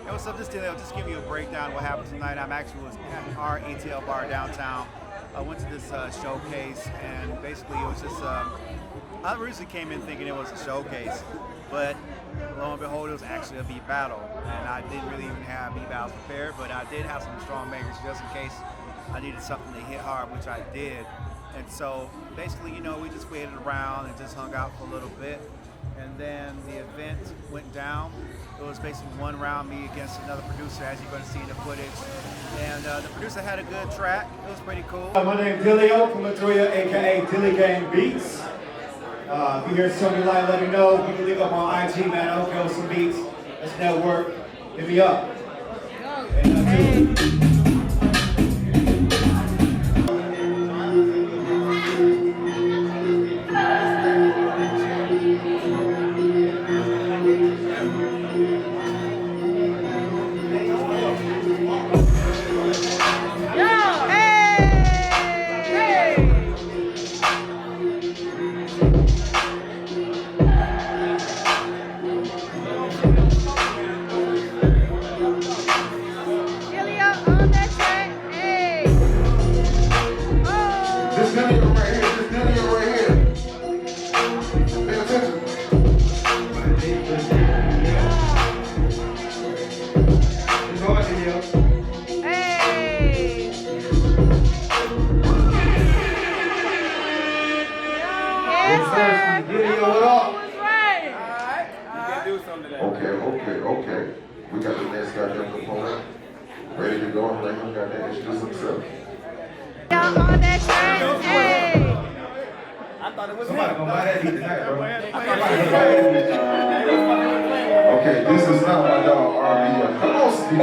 Hey, what's up? This is Dillio. Just give you a breakdown of what happened tonight. I'm actually was at our ATL bar downtown. I went to this showcase, and basically it was just. I originally came in thinking it was a showcase, but lo and behold, it was actually a beat battle. And I didn't really even have beat battles prepared, but I did have some strong makers just in case I needed something to hit hard, which I did. And so basically, we just waited around and just hung out for a little bit. And then the event went down. It was basically one round, me against another producer, as you're going to see in the footage. And the producer had a good track. It was pretty cool. My name is Dillio from Latoya, aka DillieGang Beats. If you hear somebody like, let me know. You can link up on IG, man. I'll hook you up with some beats. Let's network. Hit me up. Okay. We got the next goddamn component ready to go. Let him goddamn introduce himself. On that track, hey! I thought it was somebody gonna buy that beat tonight, bro. Okay, this is not my dog, RB. Come on, Steve.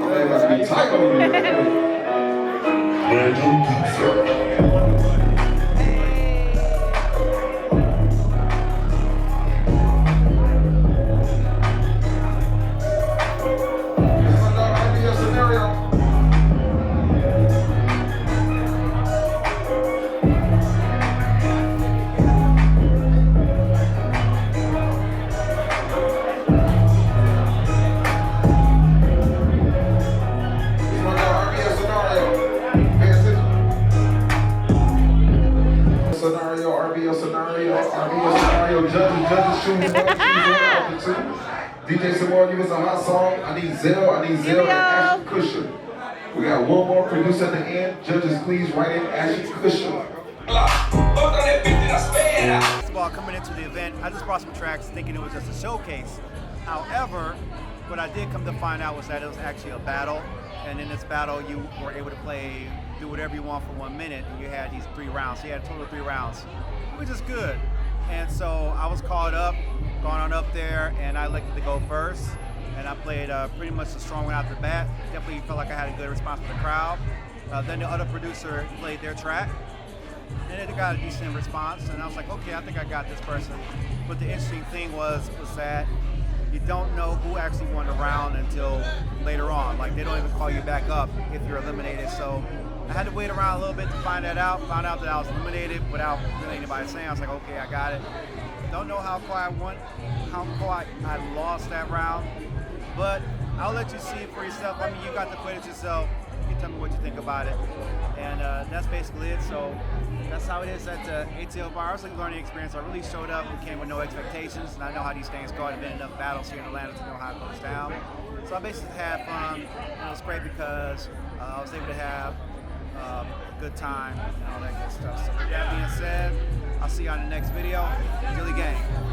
They must be tight on you. Random pizza. Scenario, judges, shoes DJ Samore, give us a hot song. I need Zell and Ashton Cushion. We got one more producer at the end. Judges, please write in Ashton Cushion. First of all, coming into the event, I just brought some tracks thinking it was just a showcase. However, what I did come to find out was that it was actually a battle. And in this battle, you were able to do whatever you want for 1 minute, and you had these 3 rounds. So you had a total of 3 rounds, which is good. And so I was called up, gone on up there, and I elected to go first. And I played pretty much a strong one out the bat. Definitely felt like I had a good response from the crowd. Then the other producer played their track, and it got a decent response. And I was like, okay, I think I got this person. But the interesting thing was that you don't know who actually won the round until later on. Like, they don't even call you back up if you're eliminated. So I had to wait around a little bit to find that out. Found out that I was eliminated without really anybody saying. I was like, okay, I got it. Don't know how far I lost that round, but I'll let you see it for yourself. I mean, you got the footage yourself. You tell me what you think about it. And that's basically it. So that's how it is at the ATL bar. It was a learning experience. I really showed up and came with no expectations, and I know how these things go. I've been in enough battles here in Atlanta to know how it goes down. So I basically had fun, and it was great because I was able to have a good time and all that good stuff. So with that being said, I'll see you on the next video. DillieGang.